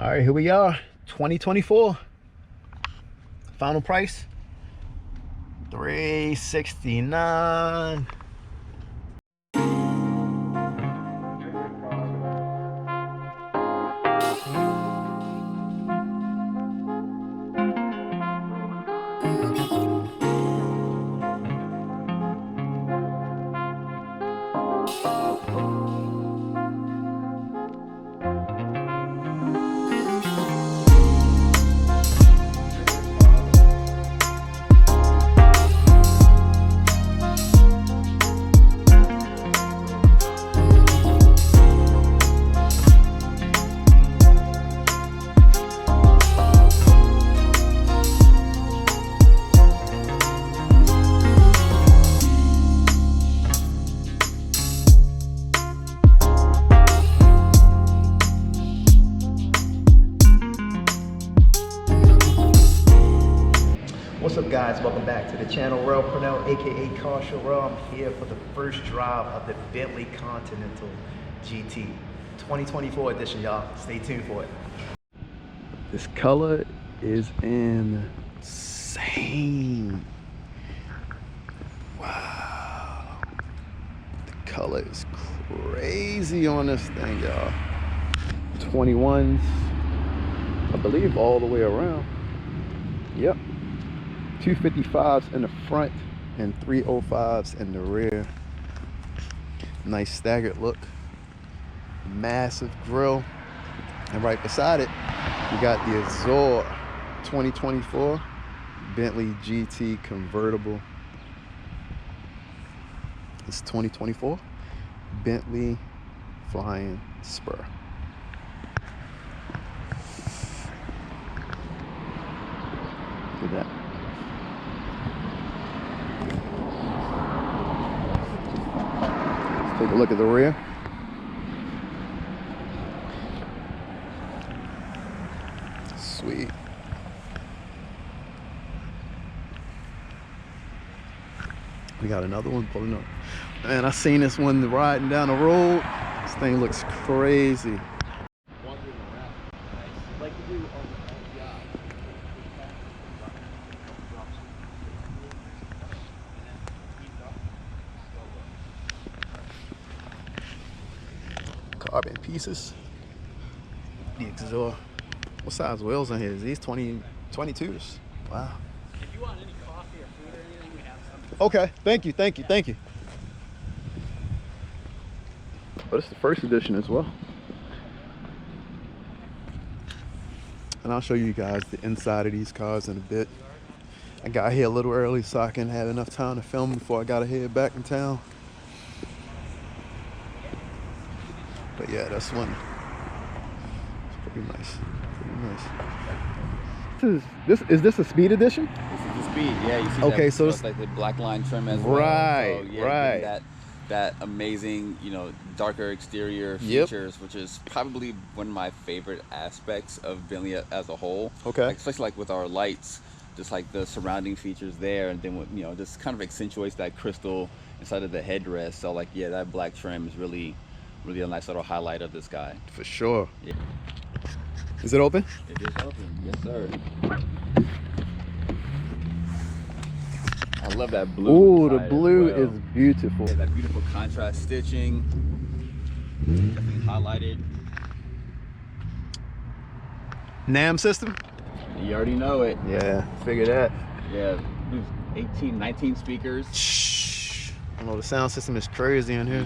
All right, here we are, 2024. Final price, $369. What's up, guys? Welcome back to the channel. Rel Purnell, aka Car Show Rel. I'm here for the first drive of the Bentley Continental GT 2024 edition, y'all. Stay tuned for it. This color is insane. Wow, the color is crazy on this thing, y'all. 21s, I believe, all the way around. Yep. 255s in the front and 305s in the rear. Nice staggered look. Massive grille. And right beside it, you got the Azure 2024 Bentley GT convertible. It's 2024 Bentley Flying Spur. Look at that. Take a look at the rear. Sweet. We got another one pulling up. Man, I seen this one riding down the road. This thing looks crazy. Carbon pieces. The exhaust. What size wheels on here? Is these 22s? Wow. If you want any coffee or food or anything, we have some. Okay, thank you. But it's the first edition as well. And I'll show you guys the inside of these cars in a bit. I got here a little early so I can have enough time to film before I gotta head back in town. But yeah, that's one. It's pretty nice. Is this a speed edition? This is the speed, yeah. You see okay, that, so it's like the black line trim as well. Right, so, yeah, right. That amazing, darker exterior features, which is probably one of my favorite aspects of Bentley as a whole. Okay. Like, especially like with our lights, just like the surrounding features there, and then just kind of accentuates that crystal inside of the headrest. So like, yeah, that black trim is really a nice little highlight of this guy. For sure. Yeah. Is it open? It is open, yes sir. I love that blue. Ooh, the blue is beautiful. Yeah, that beautiful contrast stitching. Definitely highlighted. NAM system? You already know it. Yeah, figure that. Yeah, 18, 19 speakers. Shh. I know the sound system is crazy in here.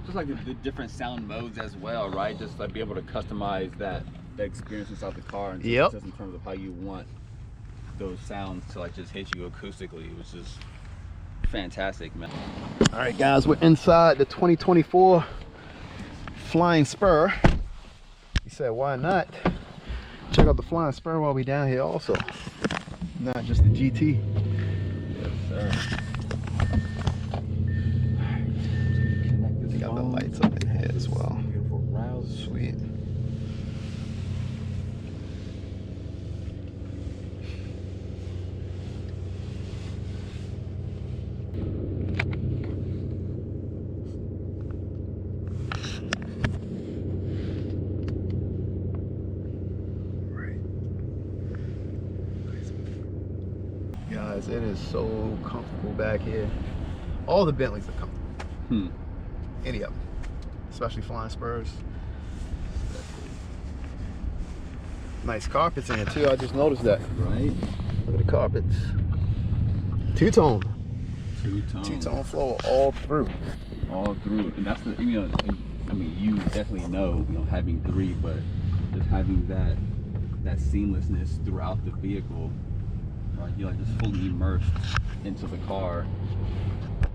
Just like the different sound modes as well, right? Just like be able to customize that experience inside the car, and just in terms of how you want those sounds to like just hit you acoustically, which is fantastic, man. All right, guys, we're inside the 2024 Flying Spur. He said, why not check out the Flying Spur while we down here also, not just the GT. Yes, sir. They got the lights up in here as well. Beautiful rouse. Sweet. guys. It is so comfortable back here. All the Bentleys are comfortable. Any of them, especially flying spurs. Nice carpets in here too. I just noticed that. Right. Look at the carpets. Two-tone. Two-tone floor all through. All through, and that's the, you know, I mean, you definitely know, you know, having 3, but just having that seamlessness throughout the vehicle, right? You're like just fully immersed into the car.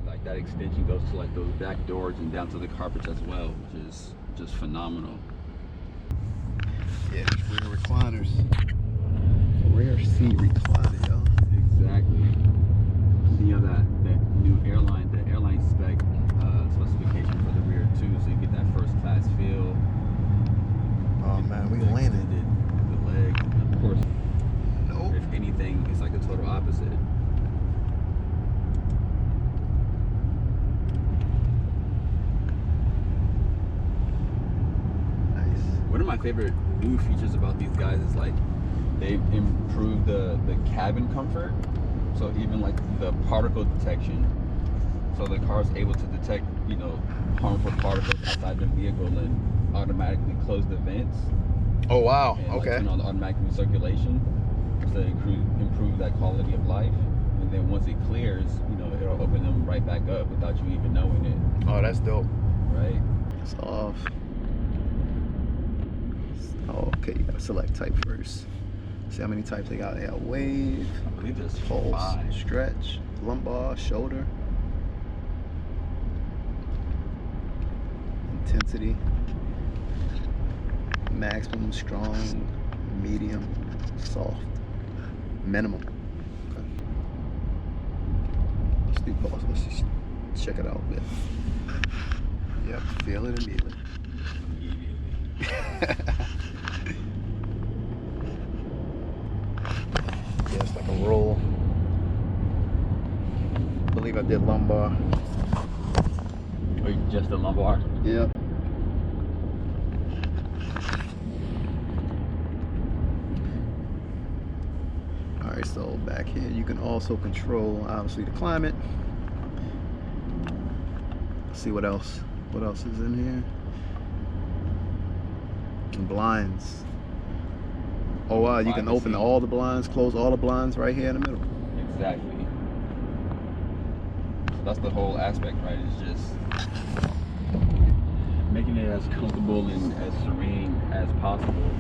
Like that extension goes to like those back doors and down to the carpets as well, which is just phenomenal. Yeah, these rear recliners. Rear seat recliner, y'all. Exactly. You know that new airline, the airline spec specification for the rear too, so you get that first class feel. Oh man, we landed. The leg, of course. Nope. If anything, it's like the total opposite. Nice. One of my favorite new features about these guys is like they've improved the cabin comfort. So even like the particle detection, so the car is able to detect, you know, harmful particles outside the vehicle and automatically close the vents. Oh wow. And, Okay. Like, turn on the automatic recirculation to improve that quality of life. And then once it clears, you know, it'll open them right back up without you even knowing it. Oh, that's dope. Right. It's off. Oh, okay. You gotta select type first. See how many types they got. They got wave, I believe there's pulse, 5. stretch, lumbar, shoulder, intensity, maximum, strong, medium, soft, minimum. Okay. Let's do pulse. Let's just check it out a bit. Yep, feel it immediately. Yeah, it's like a roll. I believe I did lumbar. Or just the lumbar? Yep. Alright, so back here you can also control obviously the climate. Let's see what else. What else is in here? And blinds. Oh wow, you can open all the blinds, close all the blinds right here in the middle. Exactly. So that's the whole aspect, right? It's just making it as comfortable and as serene as possible.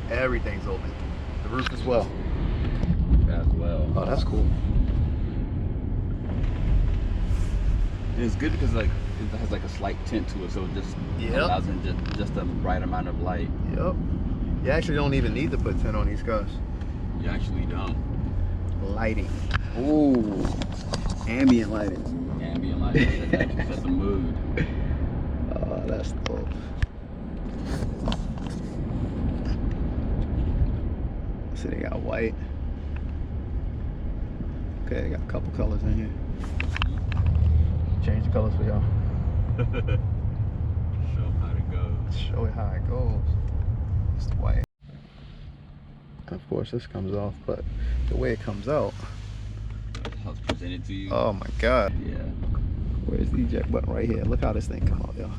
Everything's open. The roof as well. As well. Oh, that's cool. And it's good because like it has like a slight tint to it, so it just allows in just the right amount of light. Yep. You actually don't even need to put tint on these cars. You actually don't. Lighting. Ooh. Ambient lighting. Ambient lighting. That sets the mood. Oh, that's dope. See, they got white. Okay, they got a couple colors in here. Change the colors for y'all. Show them how it goes. Show it how it goes. It's the white. Of course, this comes off, but the way it comes out. How it's presented to you. Oh my God. Yeah. Where's the eject button? Right here. Look how this thing come out, y'all.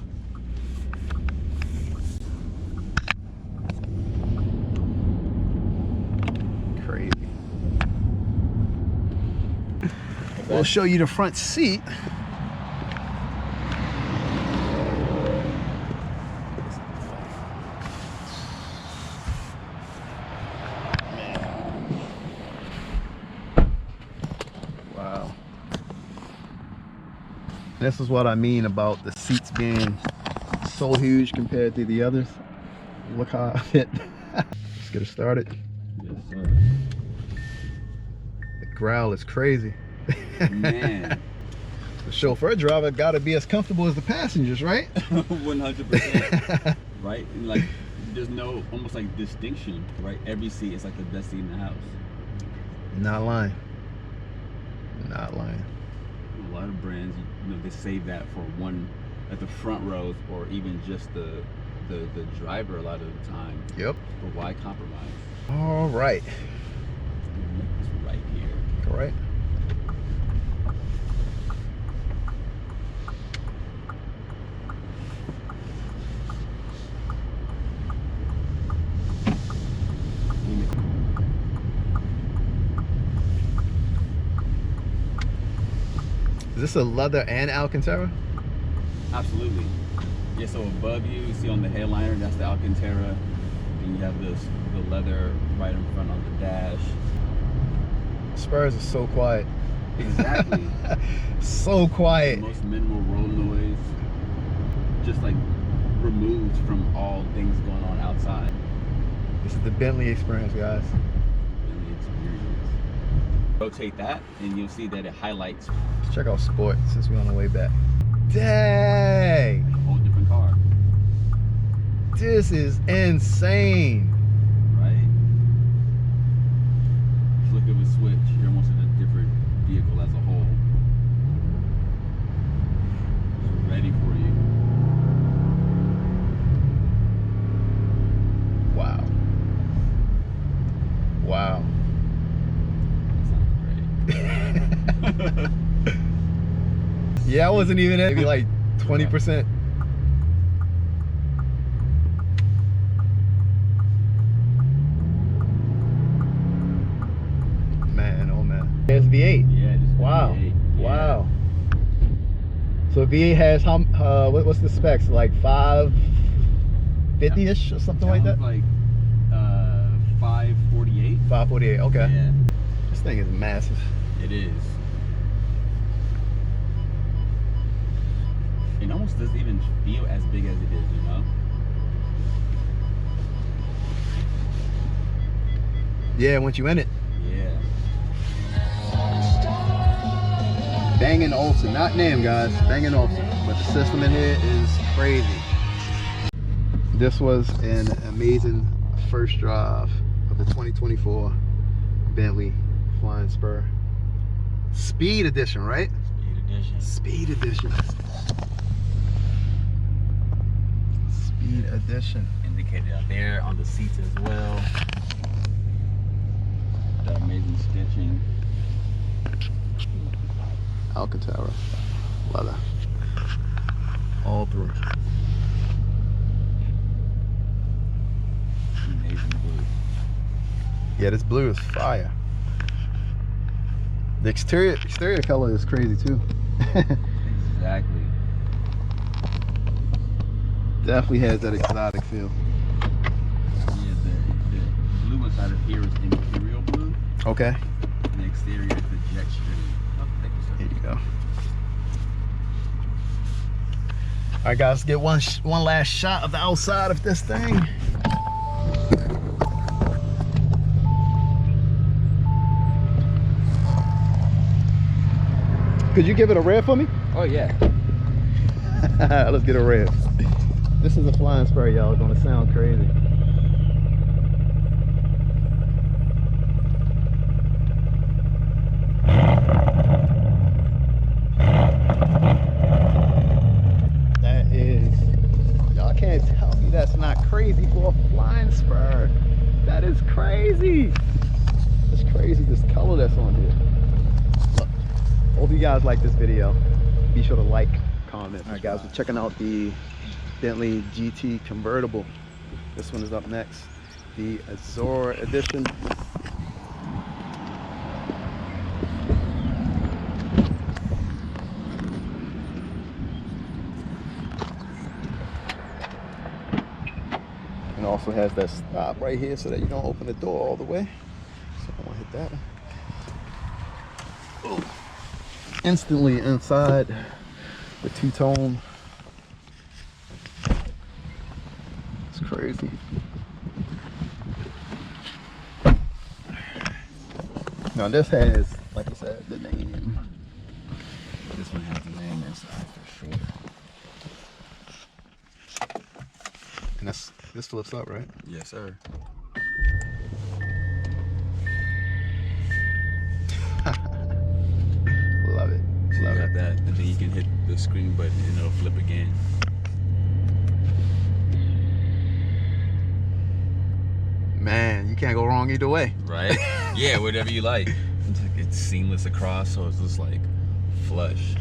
Crazy. We'll show you the front seat. Wow. This is what I mean about the seats being so huge compared to the others. Look how I fit. Let's get it started. Yes, sir. The growl is crazy. Man. The chauffeur driver got to be as comfortable as the passengers, right? 100%. Right? And like, there's no almost like distinction, right? Every seat is like the best seat in the house. Not lying. Not lying. A lot of brands, you know, they save that for one at the front rows or even just the driver a lot of the time. Yep. But why compromise? All right. Make this right here. All right. Is this a leather and Alcantara? Absolutely. Yeah, so above you see on the headliner, that's the Alcantara. And you have the leather right in front on the dash. Spurs are so quiet. Exactly. So quiet. The most minimal roll noise. Just like removed from all things going on outside. This is the Bentley experience, guys. Bentley experience. Rotate that and you'll see that it highlights Let's check out sport since we're on the way back. Dang! a whole different car. This is insane. Right? Flick of a switch, you're almost in a different vehicle as a whole. It's ready for you. Wow. Wow. That sounds great. Yeah, I wasn't even at maybe like 20%. Man, oh man. There's V8. Yeah, just Wow. V8. Yeah. Wow. So V8 has how? What's the specs? Like 550-ish or something like that? Like 548. 548. Okay. Yeah, This thing is massive. it is. It almost doesn't even feel as big as it is, you know? Yeah, once you in it. Yeah. Bang & Olufsen, not name, guys. Bang & Olufsen, but the system in here is crazy. This was an amazing first drive of the 2024 Bentley Flying Spur. Speed edition, right? Speed edition. Speed edition. Speed edition. Indicated out there on the seats as well. The amazing stitching. Alcantara leather all through. Amazing blue. Yeah, this blue is fire. The exterior color is crazy too. Exactly. Definitely has that exotic feel. Yeah, the blue inside of here is imperial blue, Okay, and the exterior is the jet stream. Oh, thank you, sir. here you go. All right, guys, let's get one last shot of the outside of this thing. Could you give it a rev for me? Oh yeah. Let's get a rev. This is a Flying Spur, y'all. It's gonna sound crazy. That is, y'all can't tell me that's not crazy for a Flying Spur. That is crazy. It's crazy, this color that's on here. Look, hope you guys like this video. Be sure to like, comment. All right, guys, we're checking out the Bentley GT convertible. This one is up next, the Azure edition. And also has that stop right here so that you don't open the door all the way. So I want to hit that. Oh. Instantly inside the two-tone. It's crazy. Now this has, like I said, the name. This one has the name inside for sure. And this flips up, right? Yes, sir. Love it. So Love you it. got that, and then you can hit the screen button and it'll flip again. Man, You can't go wrong either way. Right? Yeah, whatever you like. It's seamless across, so it's just like flush.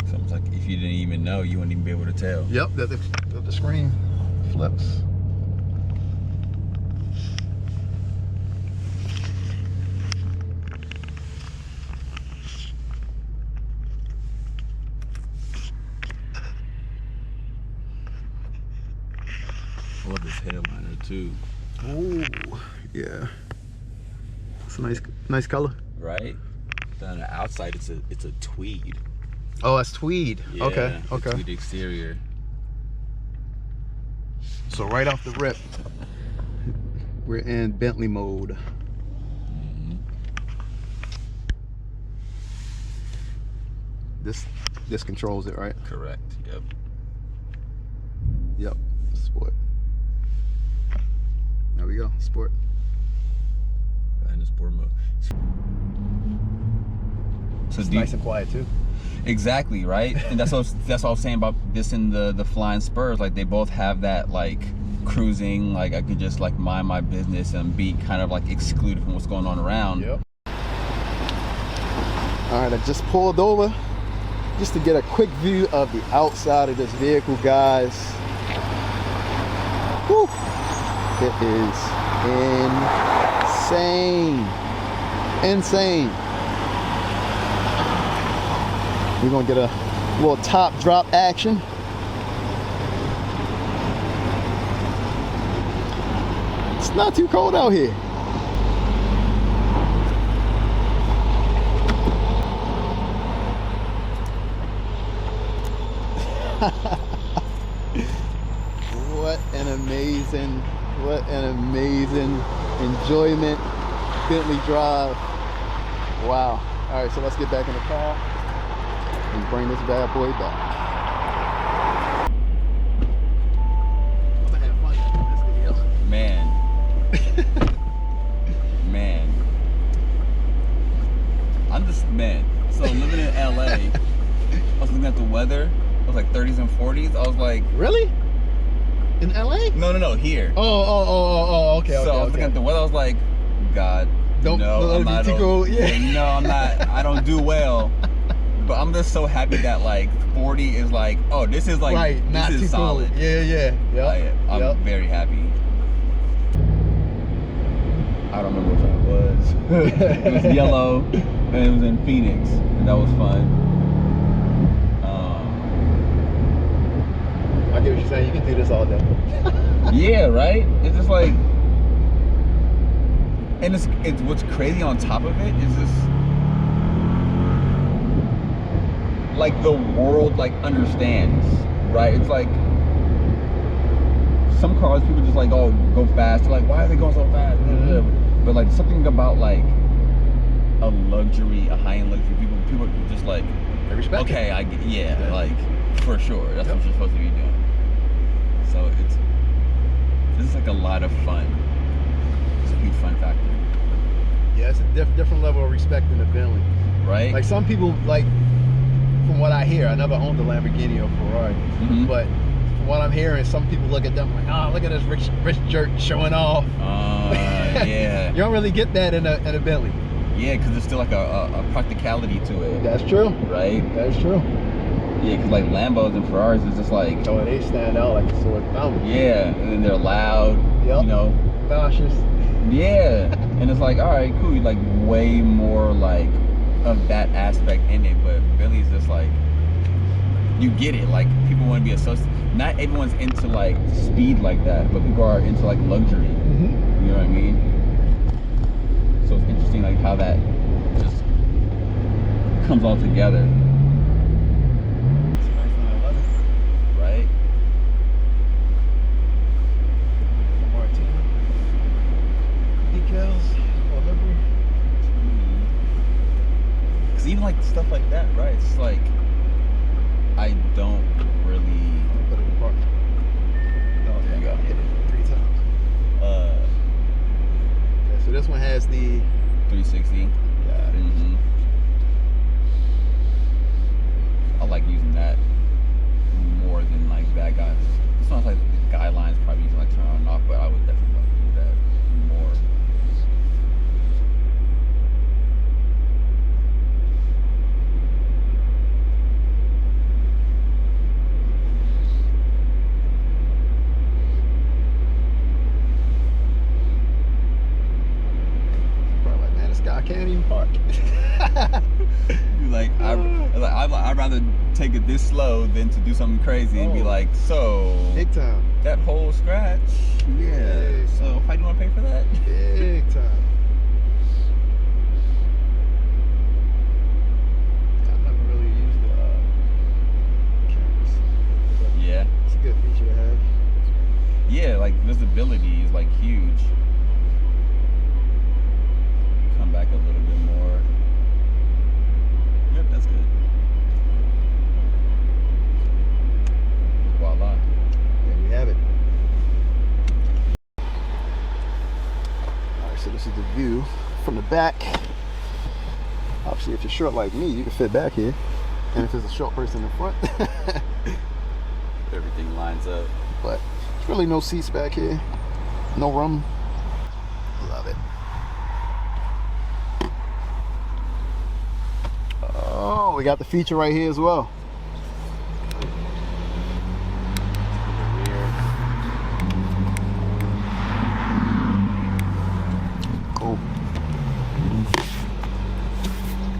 So it's like if you didn't even know, you wouldn't even be able to tell. Yep, the screen flips. I love this headliner too. Oh, yeah. It's a nice color. Right? Then on the outside, it's a tweed. Oh, that's tweed. Yeah, okay. Tweed exterior. So right off the rip, we're in Bentley mode. This controls it, right? Correct. Yep. Yep. Sport. There we go. Sport. And the sport mode. So It's nice and quiet too. Exactly, right? And that's what I was saying about this and the Flying Spurs. Like they both have that like cruising, like I could just like mind my business and be kind of like excluded from what's going on around. Yep. All right, I just pulled over just to get a quick view of the outside of this vehicle, guys. Whew. It is insane. We're gonna get a little top drop action. It's not too cold out here. What an amazing enjoyment Bentley drive. Wow. All right, so let's get back in the car and bring this bad boy back. Man. Man. So living in LA, I was looking at the weather. It was like 30s and 40s. I was like, really? In LA? No, here. Oh, okay. So I was looking at the weather. I was like, God, I'm not. No, I'm not. I don't do well. But I'm just so happy that like 40 is like, oh, this is like, right, not this is too solid. Cool. Yeah. I'm very happy. I don't remember which one it was. It was yellow, and it was in Phoenix, and that was fun. I get what you're saying. You can do this all day. Yeah, right? It's just like, and it's what's crazy on top of it is this, like the world like understands, right? It's like some cars people just like, oh, go fast. They're like, why are they going so fast? But like something about like a luxury, a high-end luxury, people are just like, they respect okay, it. I get, yeah, like for sure. That's what you're supposed to be doing. So this is like a lot of fun. It's a huge fun factor. Yeah, it's a different level of respect in the Bentley. Right? Like some people, like from what I hear, I never owned a Lamborghini or Ferrari, but from what I'm hearing, some people look at them like, oh, look at this rich jerk showing off. Yeah. You don't really get that in a Bentley. Yeah, because there's still like a practicality to it. That's true. Right? That's true. Yeah, because like Lambos and Ferraris is just like, oh, they stand out like a sore thumb. Yeah, and then they're loud. Yep. You know. Cautious. Yeah, and it's like, all right, cool. You like way more like of that aspect in it, but Bentley's just like, you get it. Like people want to be associated. Not everyone's into like speed like that, but people are into like luxury. You know what I mean? So it's interesting like how that just comes all together. Right? Decals, livery. Cause even like stuff like that, right? It's like I don't really Put it in park. Oh, there you go. Hit it 3 times. Okay, so this one has the 360. Got it. I like using that more than like that guys. It sounds like the guidelines probably using like turn on and off, but I would definitely want to do that. I'd rather take it this slow than to do something crazy and be like, so big time. That whole scratch, yeah. So how do you want to pay for that? Big time. I've never really used the cameras. Yeah. It's a good feature to have. Yeah, like visibility is like huge. Come back a little bit more. Yep, that's good. Voila. There we have it. Alright, so this is the view from the back. Obviously, if you're short like me, you can fit back here. And if there's a short person in front, everything lines up. But there's really no seats back here. No room. Love it. Oh, we got the feature right here as well. Cool.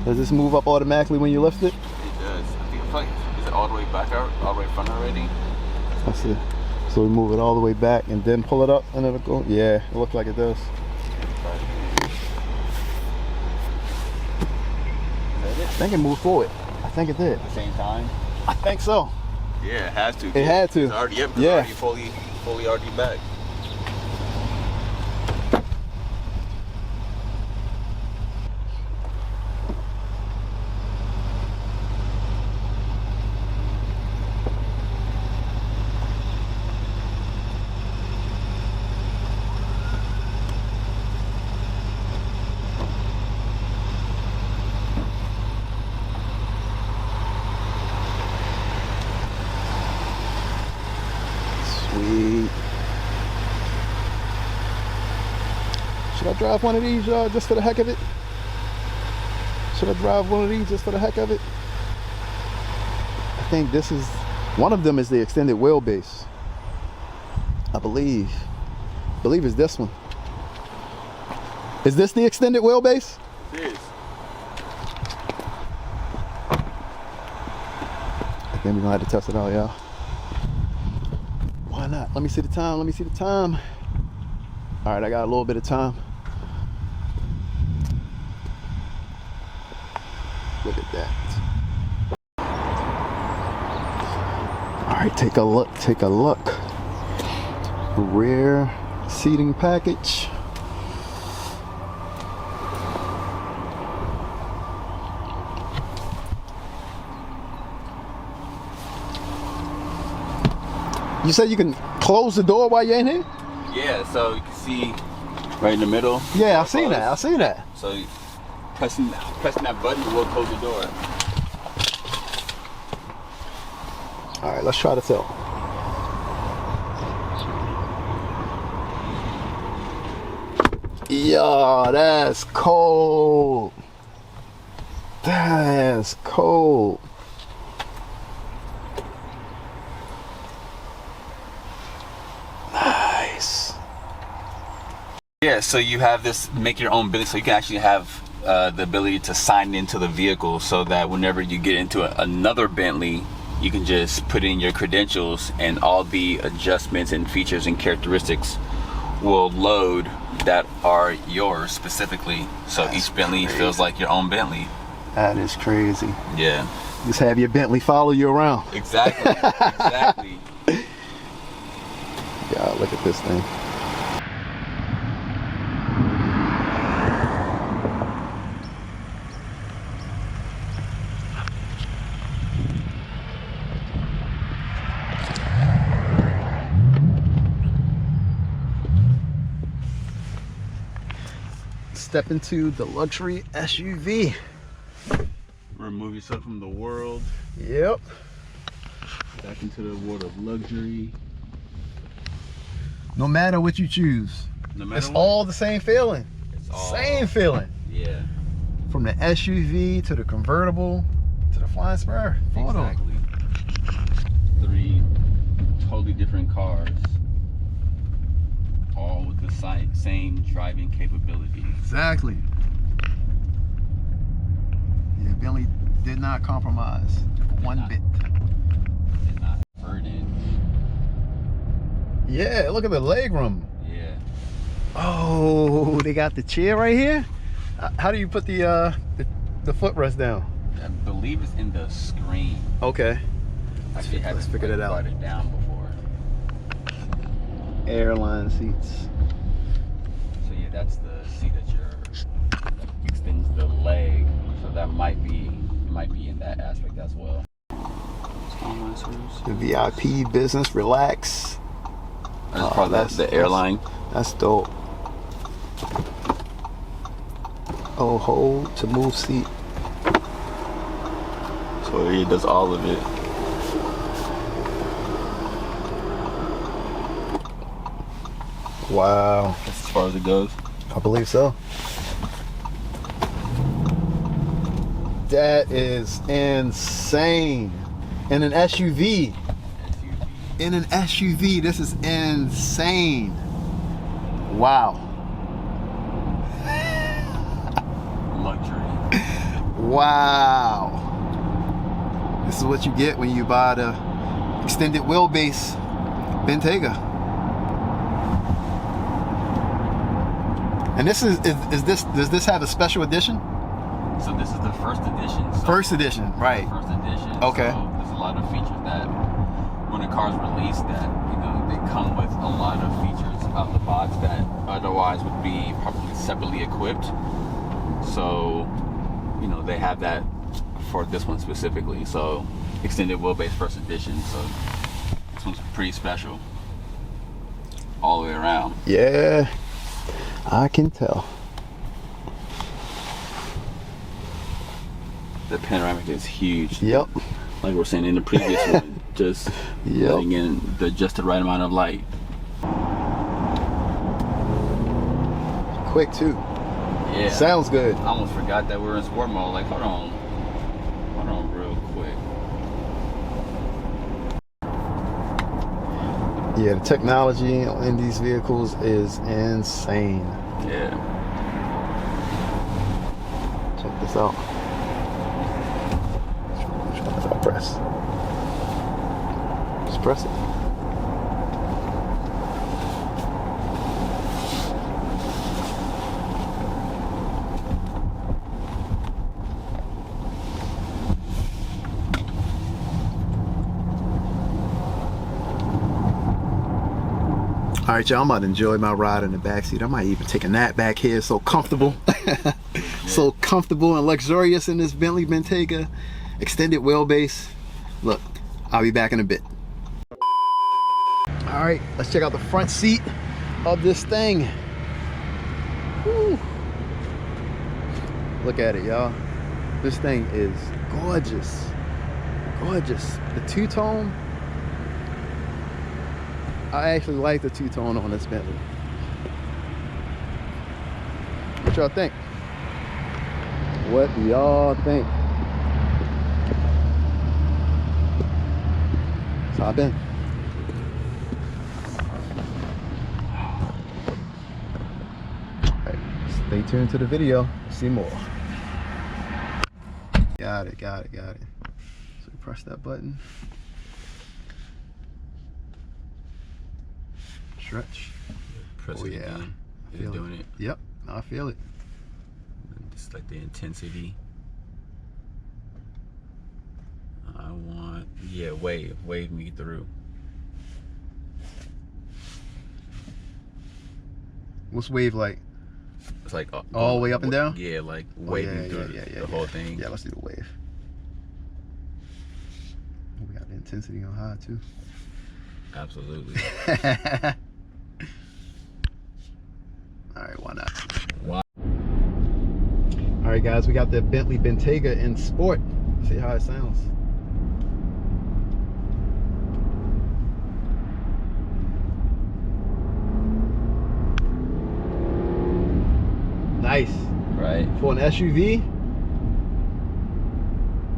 Does this move up automatically when you lift it? It does. I think it's like, is it all the way back out, all the way front already? That's it. So we move it all the way back and then pull it up and it'll go. Yeah, it looks like it does. I think it moved forward. I think it did. At the same time? I think so. Yeah, it has to. It had to. It's already, yep, it's yeah. already fully already back. Sweet. Should I drive one of these just for the heck of it? Should I drive one of these just for the heck of it? I think this is, one of them is the extended wheelbase. I believe it's this one. Is this the extended wheelbase? It is. I think we're gonna have to test it out, y'all. Why not? Let me see the time. Let me see the time. All right, I got a little bit of time. Look at that. All right, take a look. Take a look. Rear seating package. You said you can close the door while you're in here? Yeah, so you can see right in the middle. Yeah, I've seen that. I've seen that. So pressing that button will close the door. All right, let's try this out. Yo, that's cold. That's cold. Nice. Yeah, so you have this make your own business, so you can actually have the ability to sign into the vehicle so that whenever you get into another Bentley, you can just put in your credentials and all the adjustments and features and characteristics will load that are yours specifically. So That's each Bentley crazy. Feels like your own Bentley. That is crazy. Yeah. Just have your Bentley follow you around. Exactly. Exactly. Yeah, look at this thing. Step into the luxury SUV. Remove yourself from the world. Yep. Back into the world of luxury. No matter what you choose, No matter it's what. all the same feeling. It's all Same feeling. Yeah. From the SUV to the convertible to the flying spur. Exactly. 3 totally different cars, all with the same driving capability. Exactly. Bentley did not compromise one bit. Did not. Brendon. Yeah, look at the leg room. Yeah. Oh, they got the chair right here. How do you put the footrest down? I believe it's in the screen. Okay. Let's figure it out. It down before. Airline seats. So yeah, that's the seat that extends the leg. So that might be in that aspect as well. The VIP business relax. That's probably the airline. That's dope. Oh, hold to move seat. So it does all of it. Wow. As far as it goes. I believe so. That is insane. In an SUV. In an SUV, this is insane. Wow. Luxury. Wow. This is what you get when you buy the extended wheelbase Bentayga. And this does this have a special edition? So this is the first edition. So First edition, right. First edition. Okay. So there's a lot of features that when the car's released that, they come with a lot of features out the box that otherwise would be probably separately equipped. So, they have that for this one specifically. So extended wheelbase first edition. So this one's pretty special all the way around. Yeah, I can tell. The panoramic is huge. Yep. Like we were saying in the previous one, just letting in just the right amount of light. Quick too. Yeah. Sounds good. I almost forgot that we were in sport mode. Like, hold on real quick. Yeah, the technology in these vehicles is insane. Yeah. Check this out. Which one did I press? Just press it. All right, y'all, I'm about to enjoy my ride in the backseat. I might even take a nap back here. It's so comfortable. So comfortable and luxurious in this Bentley Bentayga extended wheelbase. Look, I'll be back in a bit. All right, let's check out the front seat of this thing. Woo. Look at it, y'all. This thing is gorgeous. Gorgeous. The two-tone. I actually like the two-tone on this Bentley. What y'all think? What do y'all think? Let's hop in. Alright, stay tuned to the video. See more. Got it. So we press that button. Stretch. Press Oh it yeah. again. I feel doing it. Yep, I feel it. Just like the intensity. I want, wave me through. What's wave like? It's like all the way up and down? Yeah, like waving through the whole thing. Yeah, let's do the wave. Oh, we got the intensity on high too. Absolutely. All right, why not? Wow. All right, guys, we got the Bentley Bentayga in sport. Let's see how it sounds. Nice. Right. For an SUV,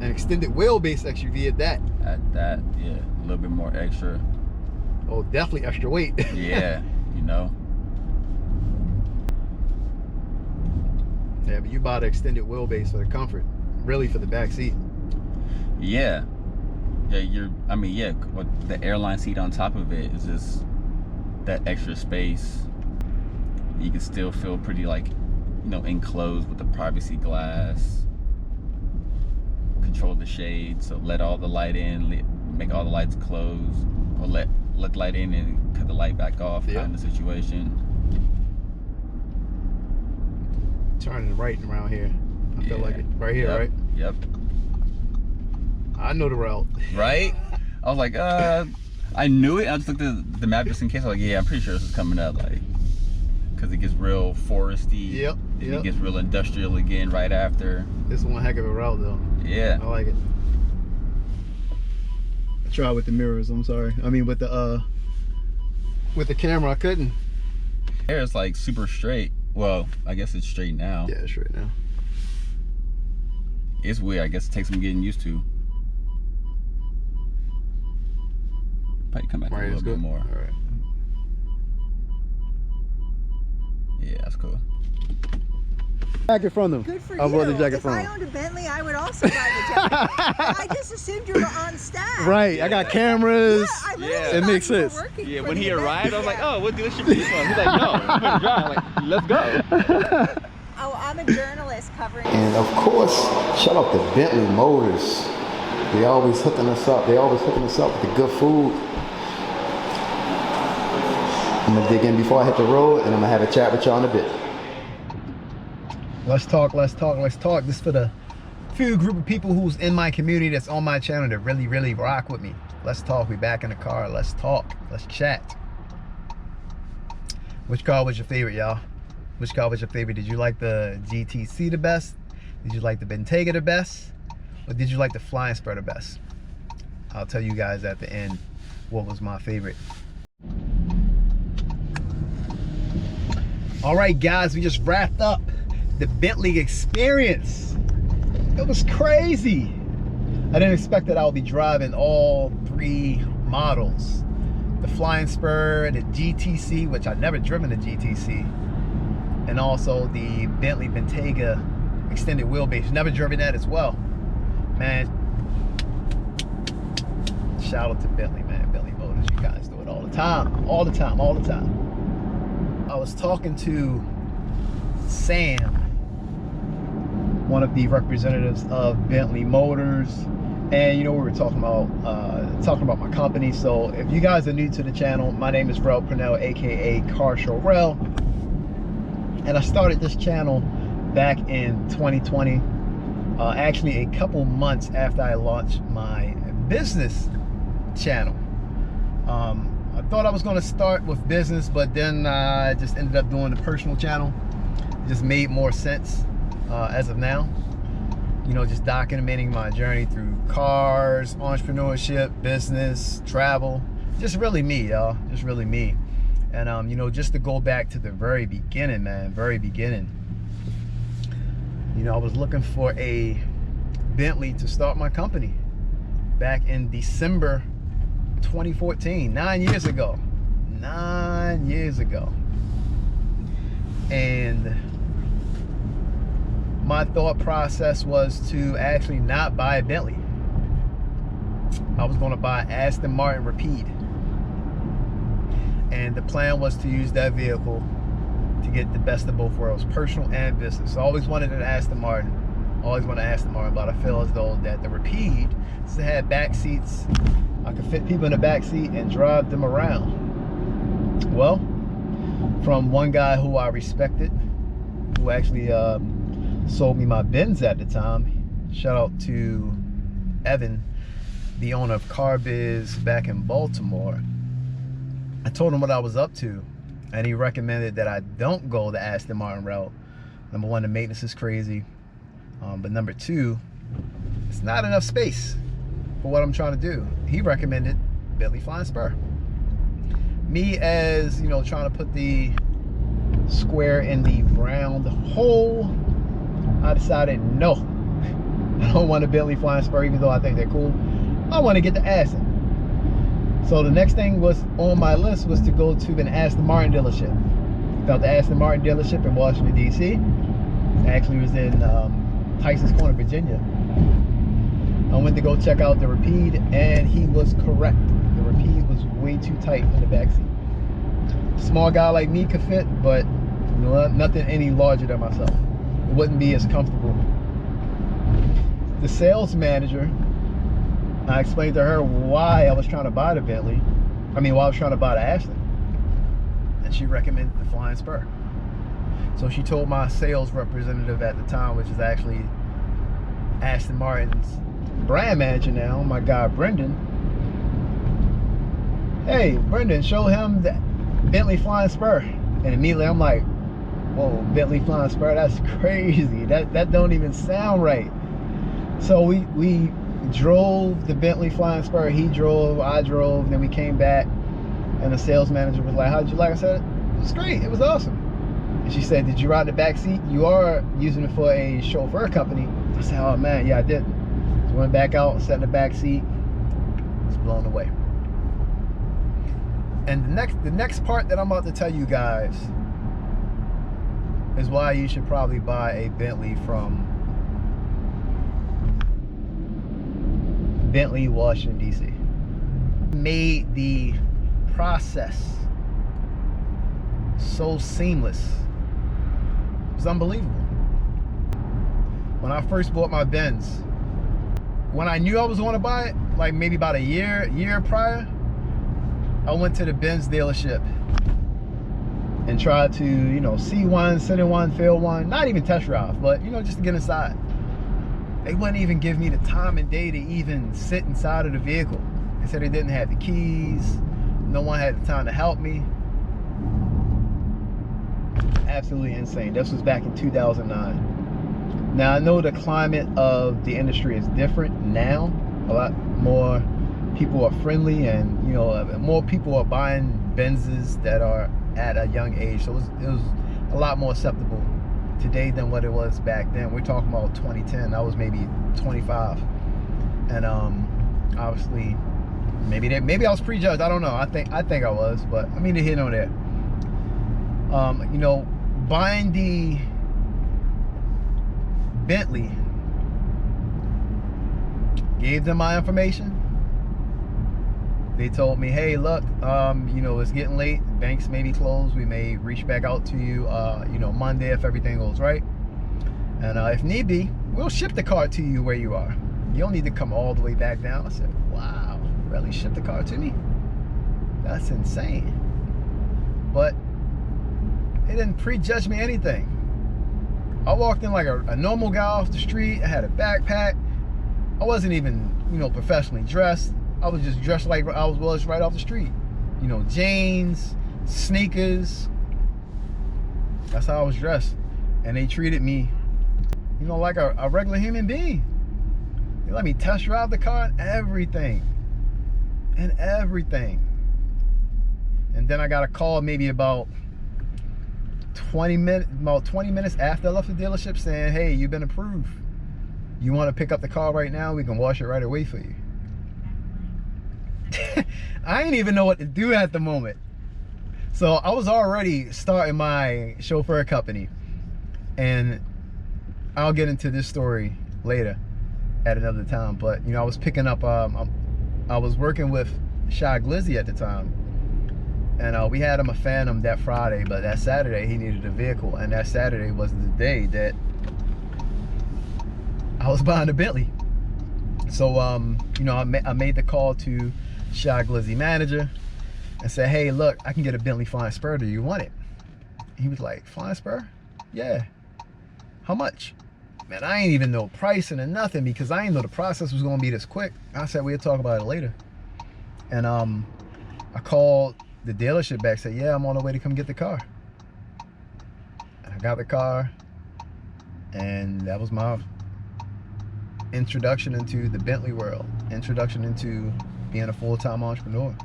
an extended wheelbase SUV at that. At that, yeah, a little bit more extra. Oh, definitely extra weight. Yeah, Yeah, but you bought an extended wheelbase for the comfort. really for the back seat. Yeah. Yeah, with the airline seat on top of it is just that extra space. You can still feel pretty like, enclosed with the privacy glass. Control the shades, so let all the light in, make all the lights close, or let the light in and cut the light back off, kind of situation. Turning right around here. I feel like it. Right here, right? Yep. I know the route. Right? I was like, I knew it. I just looked at the map just in case. I was like, yeah, I'm pretty sure this is coming up, like, because it gets real foresty. Yep. And it gets real industrial again right after. This is one heck of a route, though. Yeah. I like it. I tried with the mirrors. I'm sorry. I mean, with the camera, I couldn't. Here it's like super straight. Well, I guess it's straight now. Yeah, it's straight now. It's weird. I guess it takes some getting used to. Probably come back a little bit more. All right. Yeah, that's cool. Jacket from them. Good for I bought you. the jacket If from I them. owned a Bentley, I would also buy the jacket. I just assumed you were on staff. Right. I got cameras. I literally Yeah. It thought makes you were sense. working Yeah, for when the he event. arrived, I was like, Yeah. oh, what dealership are you from? He's like, no, I'm gonna drive. I'm like, let's go. Oh, I'm a journalist covering. And of course, shout out to Bentley Motors. They always hooking us up. They always hooking us up with the good food. I'm gonna dig in before I hit the road, and I'm gonna have a chat with y'all in a bit. Let's talk. This is for the few group of people who's in my community that's on my channel that really, really rock with me. Let's talk. We back in the car. Let's talk. Let's chat. Which car was your favorite, y'all? Which car was your favorite? Did you like the GTC the best? Did you like the Bentayga the best? Or did you like the Flying Spur the best? I'll tell you guys at the end what was my favorite. All right, guys, we just wrapped up the Bentley experience. It was crazy. I didn't expect that I would be driving all three models. The Flying Spur, the GTC, which I've never driven the GTC, and also the Bentley Bentayga extended wheelbase. Never driven that as well. Man, shout out to Bentley, man. Bentley Motors, you guys do it all the time. All the time. I was talking to Sam, one of the representatives of Bentley Motors, and we were talking about my company. So if you guys are new to the channel, my name is Rel Purnell, aka Car Show Rel, and I started this channel back in 2020, actually a couple months after I launched my business channel. I thought I was going to start with business, but then I just ended up doing the personal channel. It just made more sense as of now. Just documenting my journey through cars, entrepreneurship, business, travel. Just really me, y'all. Just really me. And just to go back to the very beginning, man, very beginning. I was looking for a Bentley to start my company back in December 2014, 9 years ago. 9 years ago. And my thought process was to actually not buy a Bentley. I was going to buy Aston Martin Rapide. And the plan was to use that vehicle to get the best of both worlds, personal and business. I always wanted an Aston Martin. But I feel as though that the Rapide had back seats. I could fit people in the back seat and drive them around. Well, from one guy who I respected, who actually sold me my Benz at the time. Shout out to Evan, the owner of Car Biz back in Baltimore. I told him what I was up to, and he recommended that I don't go the Aston Martin route. Number one, the maintenance is crazy. But number two, it's not enough space for what I'm trying to do. He recommended Bentley Flying Spur. Me, as trying to put the square in the round hole, I decided no. I don't want a Bentley Flying Spur, even though I think they're cool. I want to get the Aston. So the next thing was on my list was to go to an Aston Martin dealership. Found the Aston Martin dealership in Washington, D.C. Actually was in Tyson's Corner, Virginia. I went to go check out the Rapide, and he was correct. The Rapide was way too tight in the backseat. Small guy like me could fit, but you know, nothing any larger than myself. It wouldn't be as comfortable. The sales manager, I explained to her why I was trying to buy the Bentley. Why I was trying to buy the Aston. And she recommended the Flying Spur. So she told my sales representative at the time, which is actually Aston Martin's brand manager now, my guy Brendon. Hey, Brendon, show him the Bentley Flying Spur. And immediately I'm like, whoa, Bentley Flying Spur, that's crazy. That don't even sound right. So we drove the Bentley Flying Spur. He drove, I drove, and then we came back, and the sales manager was like, how did you like? I said, it was great, it was awesome. And she said, did you ride the back seat? You are using it for a chauffeur company. I said, oh man, yeah, I did. So went back out, sat in the back seat, was blown away. And the next part that I'm about to tell you guys is why you should probably buy a Bentley from Bentley, Washington, D.C. Made the process so seamless. It was unbelievable. When I first bought my Benz, when I knew I was going to buy it, like maybe about a year prior, I went to the Benz dealership and tried to, you know, see one, sit in one, feel one, not even test drive, but, you know, just to get inside. They wouldn't even give me the time and day to even sit inside of the vehicle. They said they didn't have the keys. No one had the time to help me. Absolutely insane. This was back in 2009. Now, I know the climate of the industry is different now. A lot more people are friendly, and, you know, more people are buying Benzes that are at a young age. So it was a lot more acceptable today than what it was back then. We're talking about 2010. I was maybe 25, and obviously maybe I was prejudged. I don't know. I think I was, but I mean, to hit on that. You know, buying the Bentley, gave them my information. They told me, hey, look, you know, it's getting late. Banks may be closed. We may reach back out to you, you know, Monday if everything goes right. And if need be, we'll ship the car to you where you are. You don't need to come all the way back down. I said, wow, really ship the car to me? That's insane. But it didn't prejudge me anything. I walked in like a normal guy off the street. I had a backpack. I wasn't even, you know, professionally dressed. I was just dressed like I was right off the street. You know, jeans, sneakers. That's how I was dressed. And they treated me, you know, like a regular human being. They let me test drive the car and everything. And everything. And then I got a call maybe about 20 minutes after I left the dealership saying, hey, you've been approved. You want to pick up the car right now? We can wash it right away for you. I didn't even know what to do at the moment. So I was already starting my chauffeur company, and I'll get into this story later at another time. But, you know, I was picking up, I was working with Shoutout at the time, and we had him a Phantom that Friday, but that Saturday he needed a vehicle, and that Saturday was the day that I was buying a Bentley. So you know, I made the call to Shoutout manager and said, hey, look, I can get a Bentley Flying Spur. Do you want it? He was like, Flying Spur? Yeah. How much? Man, I ain't even know pricing or nothing, because I didn't know the process was going to be this quick. I said we'll talk about it later. And I called the dealership back, said, yeah, I'm on the way to come get the car. And I got the car, and that was my introduction into the Bentley world, introduction into being a full-time entrepreneur.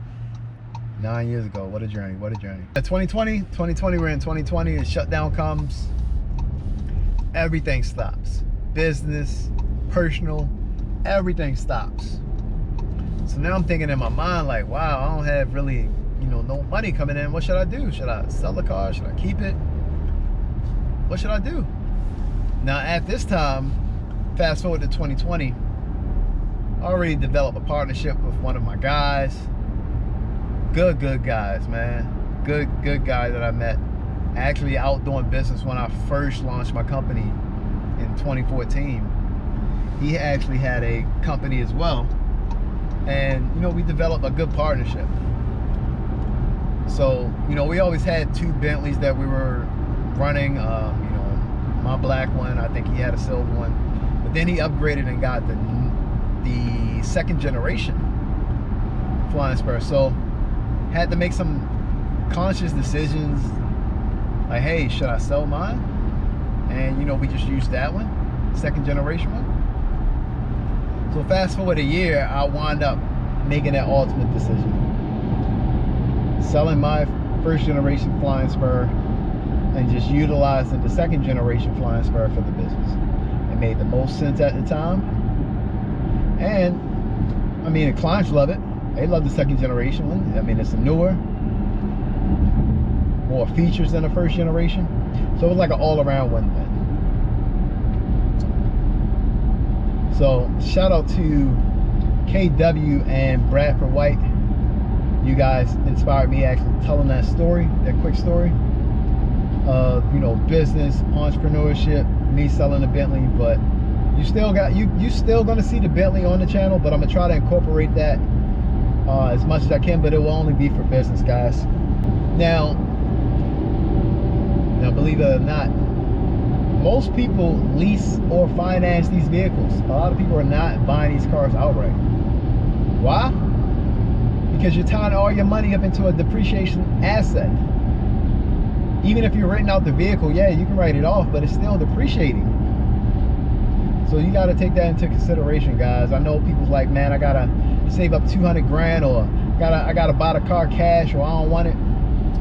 9 years ago. What a journey, what a journey. 2020, we're in 2020, the shutdown comes, everything stops. Business, personal, everything stops. So now I'm thinking in my mind, like, wow, I don't have really, you know, no money coming in. What should I do? Should I sell the car? Should I keep it? What should I do? Now at this time, fast forward to 2020, I already developed a partnership with one of my guys. Good guys, man. Good guy that I met. Actually out doing business when I first launched my company in 2014. He actually had a company as well. And, you know, we developed a good partnership. So, you know, we always had 2 Bentleys that we were running. You know, my black one, I think he had a silver one. But then he upgraded and got the 2nd generation Flying Spur. So, had to make some conscious decisions. Like, hey, should I sell mine? And, you know, we just used that one, 2nd generation one. So fast forward a year, I wound up making that ultimate decision. Selling my 1st generation Flying Spur and just utilizing the 2nd generation Flying Spur for the business. It made the most sense at the time. And, I mean, the clients love it. They love the 2nd generation one. I mean, it's newer, more features than the 1st generation. So it was like an all-around win-win. So shout out to KW and bwright. You guys inspired me actually telling that story, that quick story of, you know, business, entrepreneurship, me selling a Bentley. But you still got you still gonna see the Bentley on the channel, but I'm gonna try to incorporate that as much as I can, but it will only be for business, guys. Now believe it or not, most people lease or finance these vehicles. A lot of people are not buying these cars outright. Why? Because you're tying all your money up into a depreciation asset. Even if you're renting out the vehicle, yeah, you can write it off, but it's still depreciating. So you got to take that into consideration, guys. I know people's like, man, I gotta save up 200 grand, or I gotta buy the car cash, or I don't want it.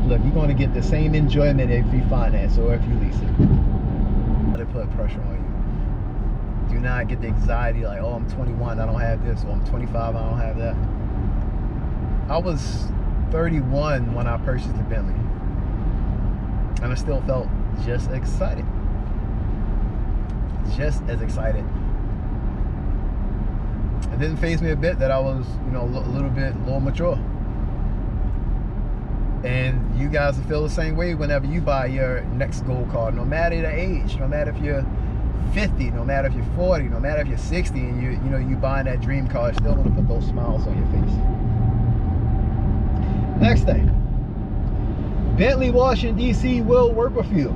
Look, you're going to get the same enjoyment if you finance or if you lease it. They put pressure on you. Do not get the anxiety like, oh, I'm 21, I don't have this, or I'm 25, I don't have that. I was 31 when I purchased the Bentley, and I still felt just excited. Just as excited. It didn't faze me a bit that I was, you know, a little mature. And you guys will feel the same way whenever you buy your next gold car, no matter the age, no matter if you're 50, no matter if you're 40, no matter if you're 60, and you buying that dream car, it's still gonna put those smiles on your face. Next thing, Bentley Washington DC will work with you.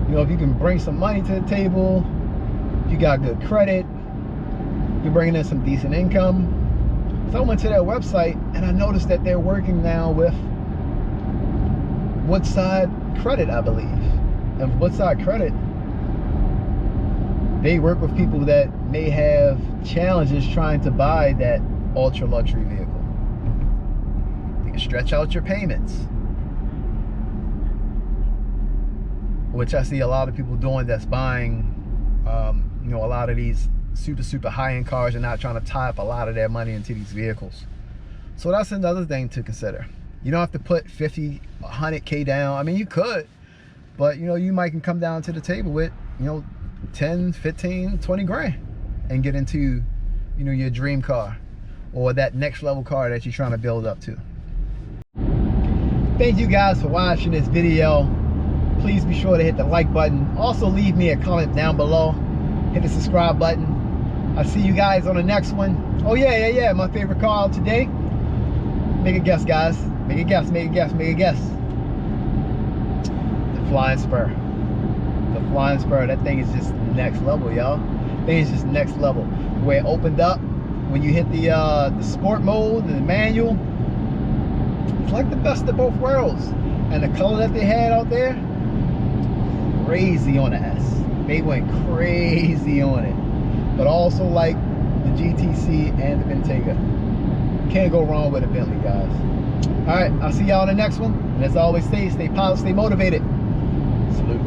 You know, if you can bring some money to the table, if you got good credit, you're bringing in some decent income. So I went to their website and I noticed that they're working now with Woodside Credit, I believe. And Woodside Credit, they work with people that may have challenges trying to buy that ultra luxury vehicle. They can stretch out your payments, which I see a lot of people doing that's buying, you know, a lot of these super high-end cars and not trying to tie up a lot of their money into these vehicles. So that's another thing to consider. You don't have to put 50, 100K down. I mean, you could, but you know, you might can come down to the table with, you know, 10, 15, 20 grand and get into, you know, your dream car or that next level car that you're trying to build up to. Thank you guys for watching this video. Please be sure to hit the like button. Also leave me a comment down below. Hit the subscribe button. I'll see you guys on the next one. Oh yeah, my favorite car out today. Make a guess, guys. Make a guess. The Flying Spur. The Flying Spur. That thing is just next level, y'all. That thing is just next level. Where it opened up, when you hit the sport mode and the manual, it's like the best of both worlds. And the color that they had out there, crazy on the S. They went crazy on it. But also like the GTC and the Bentayga. Can't go wrong with a Bentley, guys. All right, I'll see y'all in the next one. And as always, stay positive, stay motivated. Salute.